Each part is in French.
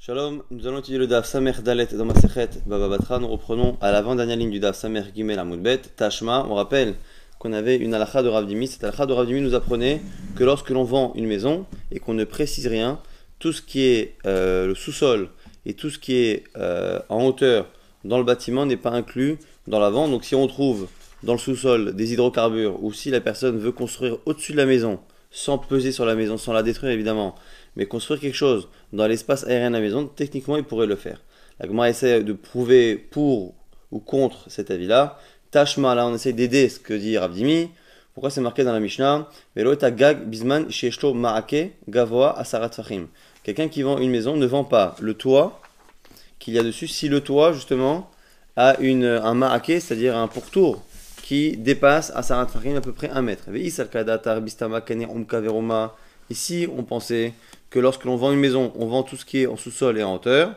Shalom, nous allons étudier le Daf Samer Dalet dans Masechet Baba Batra. Nous reprenons à l'avant-dernière ligne du Daf Samer Gimel Amud Bet, Tashma. On rappelle qu'on avait une halakha de Rav Dimi. Cette halakha de Rav Dimi nous apprenait que lorsque l'on vend une maison et qu'on ne précise rien, tout ce qui est le sous-sol et tout ce qui est en hauteur dans le bâtiment n'est pas inclus dans la vente. Donc si on trouve dans le sous-sol des hydrocarbures ou si la personne veut construire au-dessus de la maison sans peser sur la maison, sans la détruire évidemment, mais construire quelque chose dans l'espace aérien de la maison, techniquement, il pourrait le faire. La Gemara essaie de prouver pour ou contre cet avis-là. Tashma, là, on essaie d'aider ce que dit Rav Dimi. Pourquoi c'est marqué dans la Mishnah? Velo et gag bisman sheeshlo ma'ake gavoa asarat fachim. Quelqu'un qui vend une maison ne vend pas le toit qu'il y a dessus si le toit, justement, a un ma'ake, c'est-à-dire un pourtour qui dépasse asarat fachim à peu près 1 mètre. Ici, on pensait que lorsque l'on vend une maison, on vend tout ce qui est en sous-sol et en hauteur.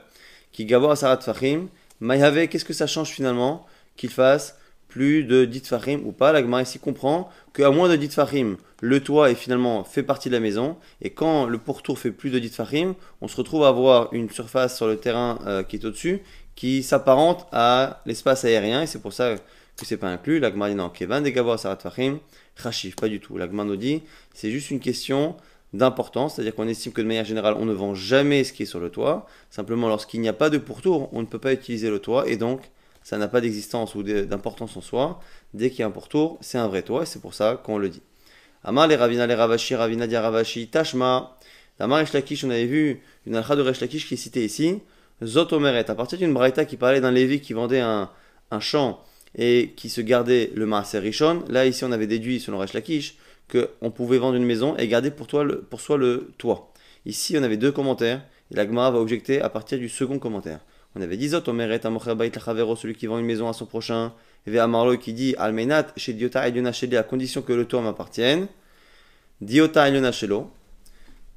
Qui gavo asarat fachim. Maïhave, qu'est-ce que ça change finalement qu'il fasse plus de 10 fachim ou pas? La Gemara ici comprend qu'à moins de 10 fachim, le toit est finalement fait partie de la maison. Et quand le pourtour fait plus de 10 fachim, on se retrouve à avoir une surface sur le terrain qui est au-dessus qui s'apparente à l'espace aérien. Et c'est pour ça que c'est pas inclus. La Gemara dit non, Kevan de gavo asarat fachim. Chachif, pas du tout. La Gemara nous dit c'est juste une question d'importance, c'est-à-dire qu'on estime que de manière générale, on ne vend jamais ce qui est sur le toit. Simplement, lorsqu'il n'y a pas de pourtour, on ne peut pas utiliser le toit et donc ça n'a pas d'existence ou d'importance en soi. Dès qu'il y a un pourtour, c'est un vrai toit et c'est pour ça qu'on le dit. Amar les Ravina les Ravashi, Ravina dia Ravashi, Tashma. Amar Resh Lakish, on avait vu une alcha de Resh Lakish qui est citée ici. Zot Omeret, à partir d'une braïta qui parlait d'un Lévi qui vendait un champ et qui se gardait le Maaser Rishon. Là, ici, on avait déduit selon Resh Lakish qu'on pouvait vendre une maison et garder pour soi le toit. Ici, on avait 2 commentaires, et la Gemara va objecter à partir du second commentaire. On avait dit Zot Omeret Amocher Bait Lachavero, celui qui vend une maison à son prochain, et Ve Amarlo qui dit Almenat chez Diota Eliona Sheli, à condition que le toit m'appartienne. Diota Eliona Shelo,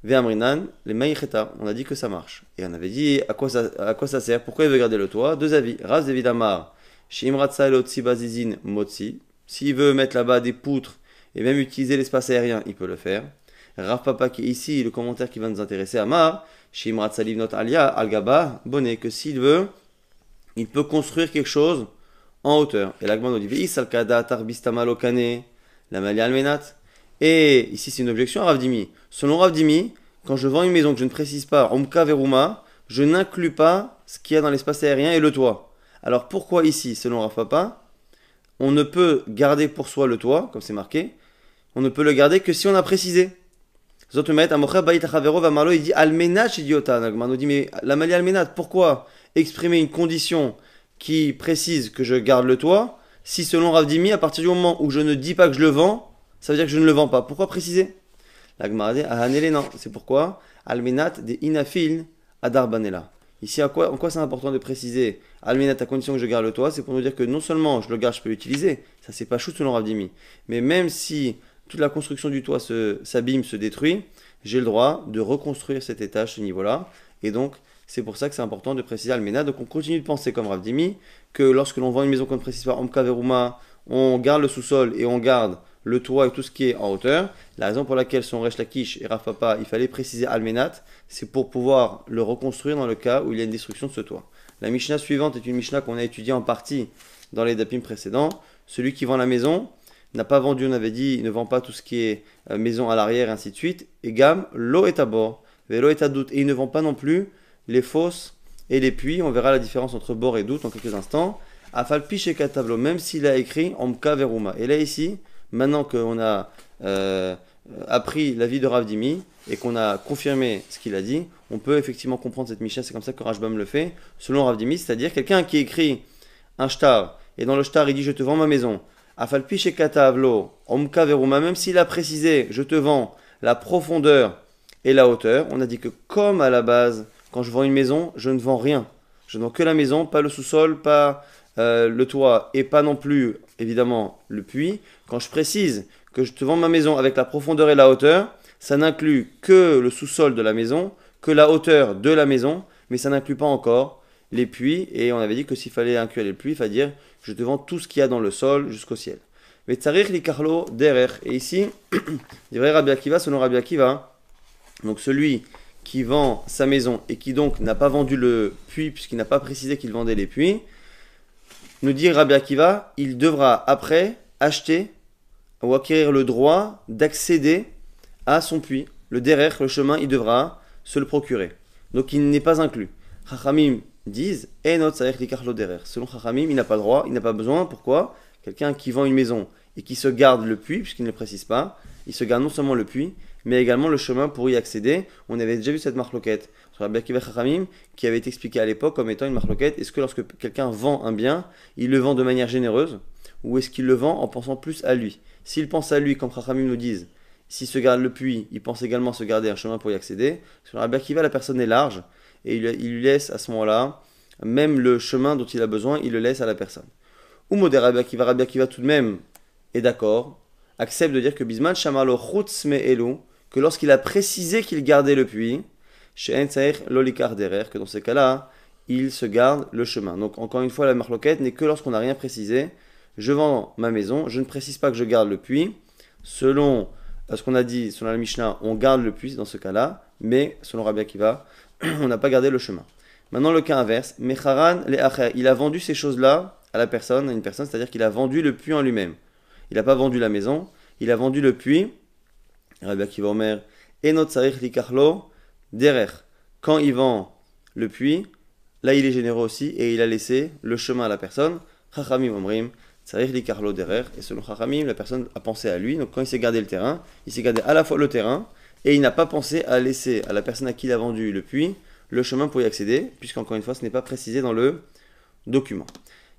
Ve Amrinan, les Maïcheta, on a dit que ça marche. Et on avait dit à quoi ça sert, pourquoi il veut garder le toit. 2 avis. Raz David Amar, chez Imratsa Elotsi Bazizin Motsi, s'il veut mettre là-bas des poutres et même utiliser l'espace aérien, il peut le faire. Rav Papa qui est ici, le commentaire qui va nous intéresser, Amar, Shimrat Salivnot Alia, Al-Gaba, Bonnet, que s'il veut, il peut construire quelque chose en hauteur. Et l'Agman nous dit, Veis Al-Kada, Tarbistamalo Kane, la Malia Almenat. Et ici, c'est une objection à Rav Dimi. Selon Rav Dimi, quand je vends une maison que je ne précise pas, Omka Veruma, je n'inclus pas ce qu'il y a dans l'espace aérien et le toit. Alors pourquoi ici, selon Rav Papa, on ne peut garder pour soi le toit, comme c'est marqué, on ne peut le garder que si on a précisé. Zotumet, Amocher Bait Lachavero, Vamarlo, il dit Almenat chez Diota. Nagman nous dit, mais la Malia Almenat, pourquoi exprimer une condition qui précise que je garde le toit, si selon Rav Dimi, à partir du moment où je ne dis pas que je le vends, ça veut dire que je ne le vends pas. Pourquoi préciser? La Gemara dit, Ahanele, non. C'est pourquoi Almenat de Inafil Adarbanela. Ici, en quoi c'est important de préciser Almenat à condition que je garde le toit? C'est pour nous dire que non seulement je le garde, je peux l'utiliser, ça c'est pas chou selon Rav Dimi, mais même si toute la construction du toit s'abîme, se détruit, j'ai le droit de reconstruire cet étage, ce niveau-là. Et donc, c'est pour ça que c'est important de préciser Almenat. Donc, on continue de penser comme Rav Dimi, que lorsque l'on vend une maison qu'on ne précise pas Omka Veruma, on garde le sous-sol et on garde le toit et tout ce qui est en hauteur. La raison pour laquelle son Resh Lakish et Rav Papa, il fallait préciser Almenat, c'est pour pouvoir le reconstruire dans le cas où il y a une destruction de ce toit. La Mishnah suivante est une Mishnah qu'on a étudiée en partie dans les dapim précédents. Celui qui vend la maison n'a pas vendu, on avait dit, il ne vend pas tout ce qui est maison à l'arrière, et ainsi de suite. Et gamme, l'eau est à bord, l'eau est à doute. Et il ne vend pas non plus les fosses et les puits. On verra la différence entre bord et doute en quelques instants. Afalpi chez Katablo, même s'il a écrit Omka Veruma. Et là, ici, maintenant qu'on a appris l'avis de Rav Dimi et qu'on a confirmé ce qu'il a dit, on peut effectivement comprendre cette Mishnah. C'est comme ça que Rashbam le fait, selon Rav Dimi, c'est-à-dire quelqu'un qui écrit un shtar, et dans le shtar, il dit je te vends ma maison. Afalpi chez Katavlo, Omka Veruma, même s'il a précisé, je te vends la profondeur et la hauteur, on a dit que comme à la base, quand je vends une maison, je ne vends rien. Je ne vends que la maison, pas le sous-sol, pas le toit et pas non plus, évidemment, le puits. Quand je précise que je te vends ma maison avec la profondeur et la hauteur, ça n'inclut que le sous-sol de la maison, que la hauteur de la maison, mais ça n'inclut pas encore les puits. Et on avait dit que s'il fallait inclure les puits, il fallait dire je te vends tout ce qu'il y a dans le sol jusqu'au ciel. Mais tsarich li karlo derer. Et ici, il y aurait Rabbi Akiva selon Rabbi Akiva. Donc celui qui vend sa maison et qui donc n'a pas vendu le puits, puisqu'il n'a pas précisé qu'il vendait les puits, nous dit Rabbi Akiva, il devra après acheter ou acquérir le droit d'accéder à son puits. Le derer, le chemin, il devra se le procurer. Donc il n'est pas inclus. Chachamim disent, selon Chachamim, il n'a pas le droit, il n'a pas besoin. Pourquoi? Quelqu'un qui vend une maison et qui se garde le puits, puisqu'il ne le précise pas, il se garde non seulement le puits, mais également le chemin pour y accéder. On avait déjà vu cette marloquette sur Rabbi Akiva Chachamim, qui avait été expliquée à l'époque comme étant une marloquette. Est-ce que lorsque quelqu'un vend un bien, il le vend de manière généreuse, ou est-ce qu'il le vend en pensant plus à lui? S'il pense à lui, comme Chachamim nous disent, s'il se garde le puits, il pense également se garder un chemin pour y accéder. Sur Rabbi Akiva, la personne est large, et il lui laisse à ce moment-là, même le chemin dont il a besoin, il le laisse à la personne. Ou modé Rabbi Akiva tout de même est d'accord, accepte de dire que Bisman Shamalo Chutz Me'elu, que lorsqu'il a précisé qu'il gardait le puits, chez Ensaïr Lolikar Derer, que dans ce cas-là, il se garde le chemin. Donc encore une fois, la marloquette n'est que lorsqu'on n'a rien précisé. Je vends ma maison, je ne précise pas que je garde le puits. Selon ce qu'on a dit, selon la Mishnah, on garde le puits dans ce cas-là, mais selon Rabbi Akiva, on n'a pas gardé le chemin. Maintenant, le cas inverse, Mecharan le Acher, il a vendu ces choses-là à la personne, à une personne, c'est-à-dire qu'il a vendu le puits en lui-même. Il n'a pas vendu la maison, il a vendu le puits. Rabbi Akiva Omer, Enot Tsarich Likarlo Derer. Quand il vend le puits, là il est généreux aussi et il a laissé le chemin à la personne. Chachamim Omrim, Tsarich Likarlo Derer. Et selon Chachamim, la personne a pensé à lui. Donc quand il s'est gardé le terrain, il s'est gardé à la fois le terrain et il n'a pas pensé à laisser à la personne à qui il a vendu le puits le chemin pour y accéder, puisqu'encore une fois, ce n'est pas précisé dans le document.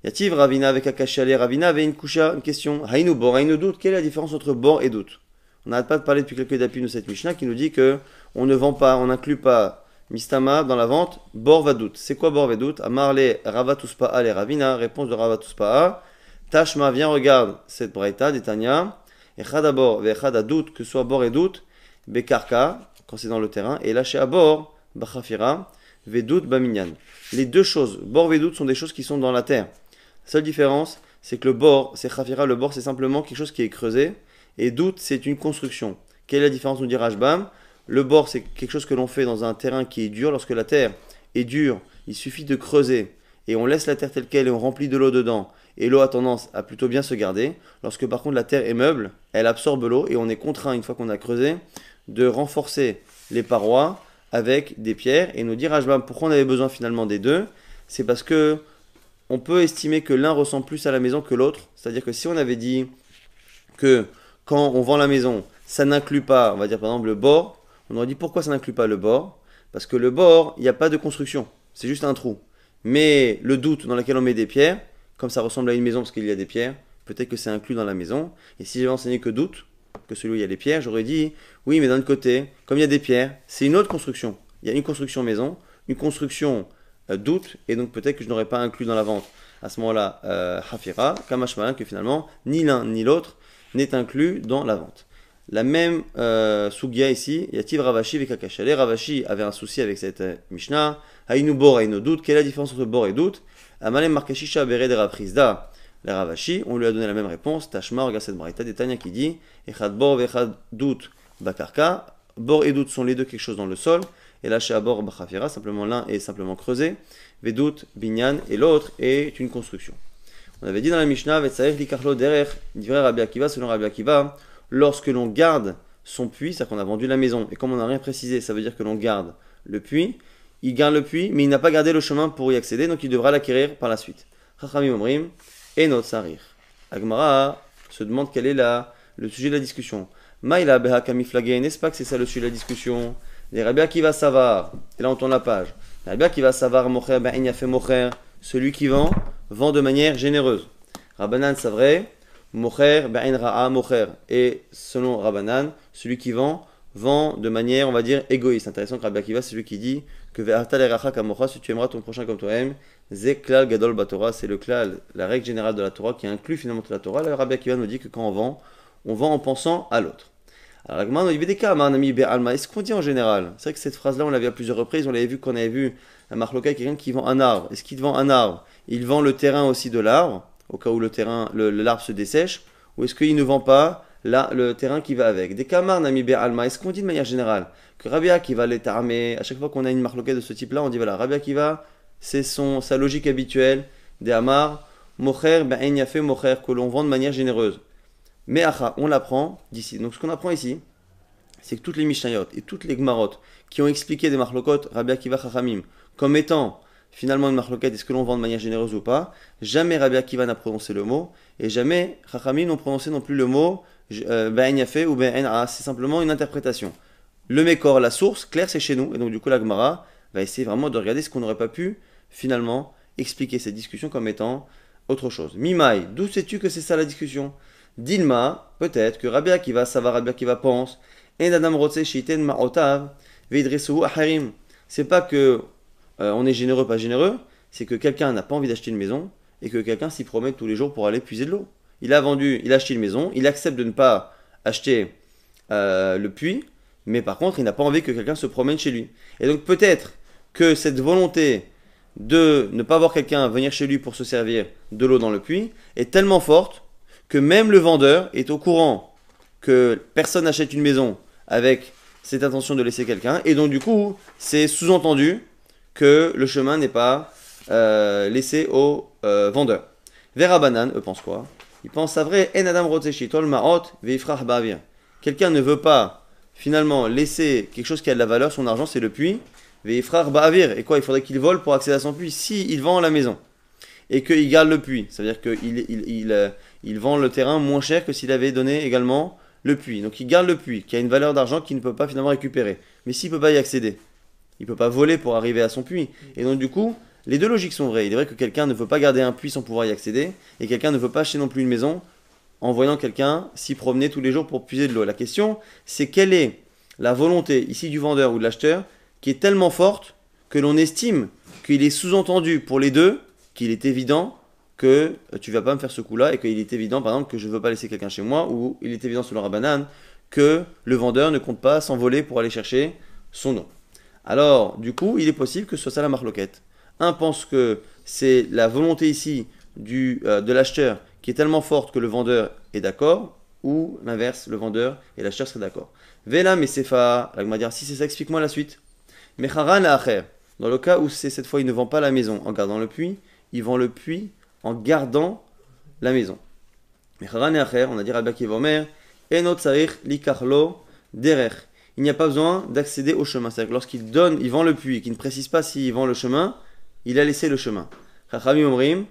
Yativ Ravina avec Akashale, Ravina avait une question. Haïnu bor, haïnu doute. Quelle est la différence entre bor et doute? On n'arrête pas de parler depuis quelques dapis de cette Mishnah qui nous dit que on ne vend pas, on n'inclut pas Mistama dans la vente, bor va doute. C'est quoi bor va doute? Amarle Ravatuspa'a les Ravina, réponse de Ravatuspa'a. Tashma, viens, regarde cette braïta d'Etania. Echada bor, vechada doute, que ce soit bor et doute, bekarka, quand c'est dans le terrain, et lâché à bord, bachafira, vedout baminyan. Les deux choses, bor et doute, sont des choses qui sont dans la terre. La seule différence, c'est que le bor, c'est chafira, le bor, c'est simplement quelque chose qui est creusé. Et doute, c'est une construction. Quelle est la différence, nous dit Rashbam? Le bord, c'est quelque chose que l'on fait dans un terrain qui est dur. Lorsque la terre est dure, il suffit de creuser et on laisse la terre telle qu'elle et on remplit de l'eau dedans. Et l'eau a tendance à plutôt bien se garder. Lorsque par contre la terre est meuble, elle absorbe l'eau et on est contraint, une fois qu'on a creusé, de renforcer les parois avec des pierres. Et nous dit Rashbam, pourquoi on avait besoin finalement des deux? C'est parce que on peut estimer que l'un ressemble plus à la maison que l'autre. C'est-à-dire que si on avait dit que quand on vend la maison, ça n'inclut pas, on va dire par exemple le bord, on aurait dit pourquoi ça n'inclut pas le bord? Parce que le bord, il n'y a pas de construction, c'est juste un trou. Mais le doute dans lequel on met des pierres, comme ça ressemble à une maison parce qu'il y a des pierres, peut-être que c'est inclus dans la maison. Et si j'avais enseigné que doute, que celui où il y a les pierres, j'aurais dit oui, mais d'un autre côté, comme il y a des pierres, c'est une autre construction. Il y a une construction maison, une construction doute, et donc peut-être que je n'aurais pas inclus dans la vente. À ce moment-là, hafira, kamashmalan, que finalement, ni l'un ni l'autre n'est inclus dans la vente. La même sugia ici, Yativ Ravashi avec Akashale. Ravashi avait un souci avec cette Mishnah. Haïnu bor, haïnu doute. Quelle est la différence entre bor et doute? Amalem markashisha bered raprisda. Les Ravashi, on lui a donné la même réponse. Tashma, regarde cette braïta des Tanya qui dit Echad bor vechad doute bakarka. Bor et doute sont les deux quelque chose dans le sol. Et là, chez Abor bachafira, simplement l'un est simplement creusé. Vedout binyan, et l'autre est une construction. On avait dit dans la Mishnah, Vetsaïr likarlo derer, dirait Rabbi Akiva, selon Rabbi Akiva, lorsque l'on garde son puits, c'est-à-dire qu'on a vendu la maison, et comme on n'a rien précisé, ça veut dire que l'on garde le puits, il garde le puits, mais il n'a pas gardé le chemin pour y accéder, donc il devra l'acquérir par la suite. Chachamim omrim, et notre sarir. Agmara se demande quel est le sujet de la discussion. Maïla beha kamiflagé, n'est-ce pas que c'est ça le sujet de la discussion? Les Rabbi Akiva savar, et là on tourne la page. Les Rabbi Akiva savar mocher ben fait mocher, celui qui vend de manière généreuse. Rabbanan savrait, mocher ben ra'a mocher. Et selon Rabbanan, celui qui vend de manière, on va dire, égoïste. C'est intéressant que Rabbi Akiva, c'est celui qui dit que ve'ata l'eracha kamocha, si tu aimeras ton prochain comme toi-même, ze klal gadol batora, c'est le klal, la règle générale de la Torah qui inclut finalement toute la Torah. Là, Rabbi Akiva nous dit que quand on vend en pensant à l'autre. Alors, est-ce qu'on dit en général? C'est vrai que cette phrase-là, on l'avait à plusieurs reprises. On l'avait vu quand on avait vu un marloka, quelqu'un qui vend un arbre. Est-ce qu'il vend un arbre? Il vend le terrain aussi de l'arbre, au cas où l'arbre se dessèche? Ou est-ce qu'il ne vend pas là, le terrain qui va avec. Des kamar nami alma. Est-ce qu'on dit de manière générale que Rabbi Akiva l'est armé, à chaque fois qu'on a une marloquette de ce type-là, on dit voilà, Rabbi Akiva, c'est sa logique habituelle des amar, mocher, ben yafe mocher, que l'on vend de manière généreuse. Mais acha, on l'apprend d'ici. Donc ce qu'on apprend ici, c'est que toutes les Mishnayot et toutes les Gmarot qui ont expliqué des marlokot, Rabbi Akiva Chachamim, comme étant finalement une marloquette, est-ce que l'on vend de manière généreuse ou pas, jamais Rabbi Akiva n'a prononcé le mot, et jamais Chachamim n'ont prononcé non plus le mot ben yafe ou ben a. C'est simplement une interprétation. Le Mékor, la source, claire, c'est chez nous, et donc du coup la Gemara va essayer vraiment de regarder ce qu'on n'aurait pas pu finalement expliquer cette discussion comme étant autre chose. Mimai, d'où sais-tu que c'est ça la discussion? Dilma, peut-être que Rabbi Akiva, ça va, Rabbi Akiva pense, et Nadam Rotse Shiten Ma'otav, Veidresuhu Aharim. C'est pas que on est généreux, pas généreux, c'est que quelqu'un n'a pas envie d'acheter une maison et que quelqu'un s'y promet tous les jours pour aller puiser de l'eau. Il a acheté une maison, il accepte de ne pas acheter le puits, mais par contre, il n'a pas envie que quelqu'un se promène chez lui. Et donc peut-être que cette volonté de ne pas voir quelqu'un venir chez lui pour se servir de l'eau dans le puits est tellement forte que même le vendeur est au courant que personne n'achète une maison avec cette intention de laisser quelqu'un, et donc du coup, c'est sous-entendu que le chemin n'est pas laissé au vendeur. Vera Banan, eux pensent quoi? Ils pensent à vrai, En Adam Rotzeshitol Maot Veifrach Ba'avir. Quelqu'un ne veut pas finalement laisser quelque chose qui a de la valeur, son argent c'est le puits, Veifrach Ba'avir. Et quoi? Il faudrait qu'il vole pour accéder à son puits si il vend la maison et qu'il garde le puits. Ça veut dire qu'il vend le terrain moins cher que s'il avait donné également le puits. Donc il garde le puits, qui a une valeur d'argent qu'il ne peut pas finalement récupérer. Mais s'il ne peut pas y accéder, il ne peut pas voler pour arriver à son puits. Et donc du coup, les deux logiques sont vraies. Il est vrai que quelqu'un ne veut pas garder un puits sans pouvoir y accéder, et quelqu'un ne veut pas acheter non plus une maison en voyant quelqu'un s'y promener tous les jours pour puiser de l'eau. La question, c'est quelle est la volonté ici du vendeur ou de l'acheteur qui est tellement forte que l'on estime qu'il est sous-entendu pour les deux, qu'il est évident que tu vas pas me faire ce coup-là, et qu'il est évident par exemple que je ne veux pas laisser quelqu'un chez moi, ou il est évident selon Rabbanan que le vendeur ne compte pas s'envoler pour aller chercher son eau. Alors, du coup, il est possible que ce soit ça la marloquette. Un pense que c'est la volonté ici de l'acheteur qui est tellement forte que le vendeur est d'accord, ou l'inverse, le vendeur et l'acheteur seraient d'accord. Vela mesefa, la Gemara dit, si c'est ça, explique-moi la suite. Mecharan acher, dans le cas où c'est cette fois il ne vend pas la maison en gardant le puits, il vend le puits en gardant la maison. Mecharan acher, on a dit Rabbi Akiva Omer, enot tsarich likarlo derer. Il n'y a pas besoin d'accéder au chemin. C'est-à-dire que lorsqu'il vend le puits, qu'il ne précise pas s'il vend le chemin, il a laissé le chemin. Chachamim omrim,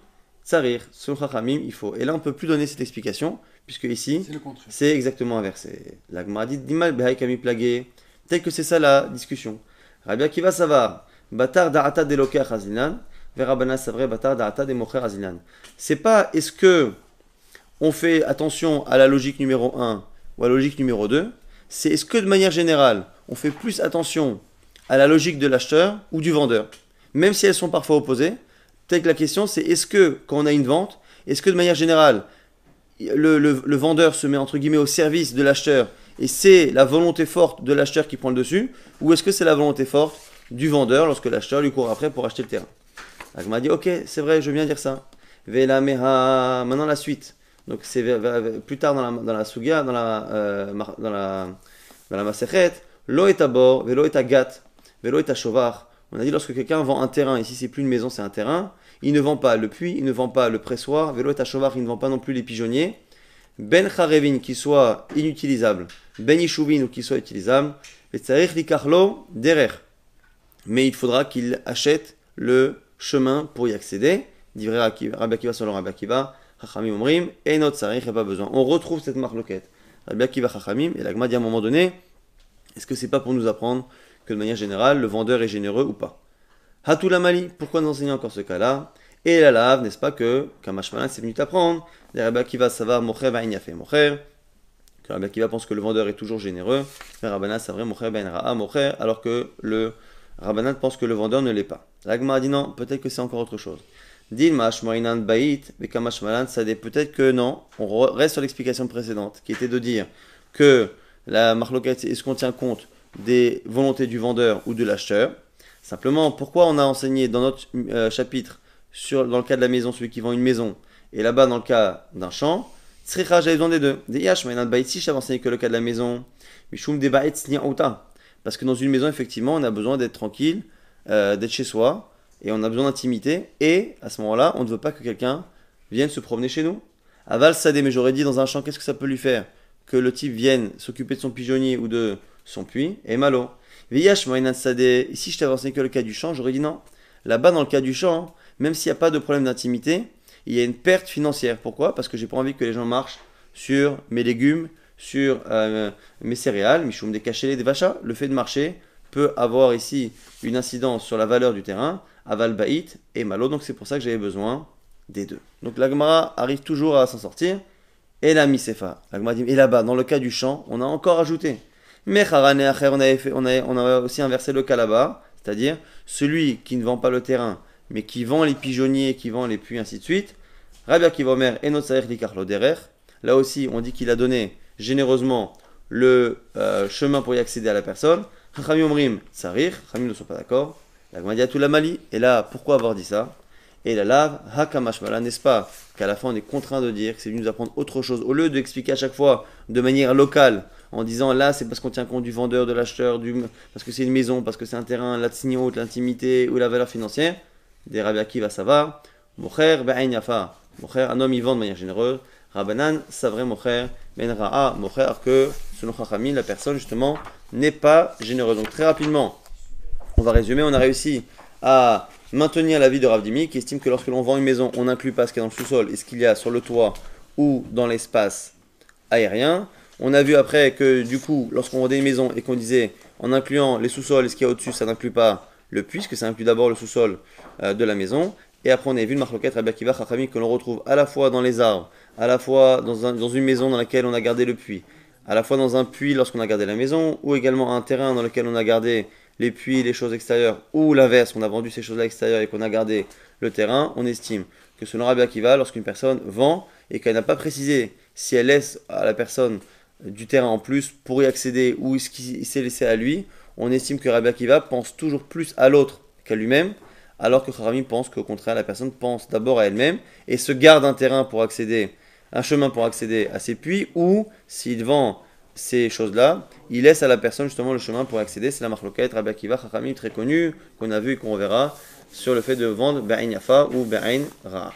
tsarir, selon Chachamim, il faut. Et là, on ne peut plus donner cette explication, puisque ici, c'est exactement inversé. La Gemara dit, dimal behai kami plagé. Peut-être que c'est ça la discussion. Rabbi Akiva savar, batar da'ata deloker hazinan, verabana savre batar da'ata democher hazinan. C'est pas est-ce que on fait attention à la logique numéro 1 ou à la logique numéro 2, c'est est-ce que de manière générale, on fait plus attention à la logique de l'acheteur ou du vendeur, même si elles sont parfois opposées. Peut-être que la question c'est est-ce que quand on a une vente, est-ce que de manière générale, le vendeur se met entre guillemets au service de l'acheteur et c'est la volonté forte de l'acheteur qui prend le dessus, ou est-ce que c'est la volonté forte du vendeur lorsque l'acheteur lui court après pour acheter le terrain? Donc on m'a dit ok, c'est vrai, je viens dire ça. Vela meha, maintenant la suite. Donc c'est plus tard dans la Sugia, dans la Masechet, lo et abor, velo et agat, velo et shovar. On a dit lorsque quelqu'un vend un terrain, ici c'est plus une maison, c'est un terrain, il ne vend pas le puits, il ne vend pas le pressoir, velo et shovar, il ne vend pas non plus les pigeonniers. Ben charevin qui soit inutilisable, ben yishuvin ou qui soit utilisable, et tsarich likarlo derer. Mais il faudra qu'il achète le chemin pour y accéder. Dit Rabbi Akiva selon Rabbi Akiva. Chachamim omrim, et notre sarich, il n'y a pas besoin. On retrouve cette marloquette. Rabbi Akiva Chachamim, et la Gemara dit à un moment donné, est-ce que c'est pas pour nous apprendre que de manière générale, le vendeur est généreux ou pas? Hatul Mali, pourquoi nous enseigner encore ce cas-là? Et la lave, n'est-ce pas que Kamashmalan c'est venu t'apprendre? Rabbi Akiva savar mocher ba'in yafe mocher. Que Rabbi Akiva pense que le vendeur est toujours généreux. Rabbanan c'est vrai mocher ba'in ra'a mocher, alors que le Rabbanan pense que le vendeur ne l'est pas. La Gemara dit non, peut-être que c'est encore autre chose. Peut-être que non, on reste sur l'explication précédente, qui était de dire que la marloquette, est-ce qu'on tient compte des volontés du vendeur ou de l'acheteur? Simplement, pourquoi on a enseigné dans notre chapitre, dans le cas de la maison, celui qui vend une maison, et là-bas dans le cas d'un champ, Sricha, j'avais besoin des deux. Des yash, mais dans si je t'avais enseigné que le cas de la maison. Mishum de ba'et outa. Parce que dans une maison, effectivement, on a besoin d'être tranquille, d'être chez soi, et on a besoin d'intimité. Et à ce moment-là, on ne veut pas que quelqu'un vienne se promener chez nous. Aval sadé, mais j'aurais dit dans un champ, qu'est-ce que ça peut lui faire? Que le type vienne s'occuper de son pigeonnier ou de son puits, et malo. Viyash moinan sadé, si je t'avais enseigné que le cas du champ, j'aurais dit non. Là-bas, dans le cas du champ, même s'il n'y a pas de problème d'intimité, il y a une perte financière. Pourquoi? Parce que j'ai pas envie que les gens marchent sur mes légumes, sur mes céréales, michoum des cachets, des vachas. Le fait de marcher peut avoir ici une incidence sur la valeur du terrain, aval baït et malo. Donc c'est pour ça que j'avais besoin des deux. Donc la Gemara arrive toujours à s'en sortir. Et la misefa. La Gemara dit, et là-bas, dans le cas du champ, on a encore ajouté. Mais on a aussi inversé le cas là-bas, c'est-à-dire celui qui ne vend pas le terrain, mais qui vend les pigeonniers, qui vend les puits, ainsi de suite. Rabbi Akiva Omer et notre likarlo derer. Là aussi, on dit qu'il a donné généreusement le chemin pour y accéder à la personne. Chachamim omrim tsarir. Chachamim ne sont pas d'accord. La Gemara dit à tout la Mali. Et là, pourquoi avoir dit ça? Et la lave hakamashmala, n'est-ce pas qu'à la fin on est contraint de dire que c'est lui nous apprendre autre chose au lieu d'expliquer à chaque fois de manière locale en disant là c'est parce qu'on tient compte du vendeur, de l'acheteur, parce que c'est une maison, parce que c'est un terrain, la tsignot, l'intimité ou la valeur financière. Des Rabbi Akiva ça va. Mocher be'ain yafa. Mocher, un homme il vend de manière généreuse. Rabbanan, c'est vrai mocher, ben ra'a mocher, que selon Chachamim la personne justement n'est pas généreuse. Donc très rapidement, on va résumer, on a réussi à maintenir l'avis de Rav Dimi qui estime que lorsque l'on vend une maison, on n'inclut pas ce qu'il y a dans le sous-sol et ce qu'il y a sur le toit ou dans l'espace aérien. On a vu après que du coup, lorsqu'on vendait une maison et qu'on disait en incluant les sous-sols et ce qu'il y a au-dessus, ça n'inclut pas le puits, que ça inclut d'abord le sous-sol de la maison. Et après, on a vu le marloquet Rabbi Akiva Chachamim que l'on retrouve à la fois dans les arbres, à la fois dans une maison dans laquelle on a gardé le puits, à la fois dans un puits lorsqu'on a gardé la maison, ou également un terrain dans lequel on a gardé les puits, les choses extérieures, ou l'inverse, on a vendu ces choses-là extérieures et qu'on a gardé le terrain. On estime que selon Rabbi Akiva, lorsqu'une personne vend et qu'elle n'a pas précisé si elle laisse à la personne du terrain en plus pour y accéder ou ce qui s'est laissé à lui, on estime que Rabbi Akiva pense toujours plus à l'autre qu'à lui-même, alors que Chachamim pense qu'au contraire, la personne pense d'abord à elle-même et se garde un terrain pour accéder, un chemin pour accéder à ses puits, ou s'il vend ces choses-là, il laisse à la personne justement le chemin pour accéder. C'est la marloquette Rabbi Akiva Chachamim très connue qu'on a vu et qu'on verra sur le fait de vendre Be'ain Yafa ou Be'ain Ra.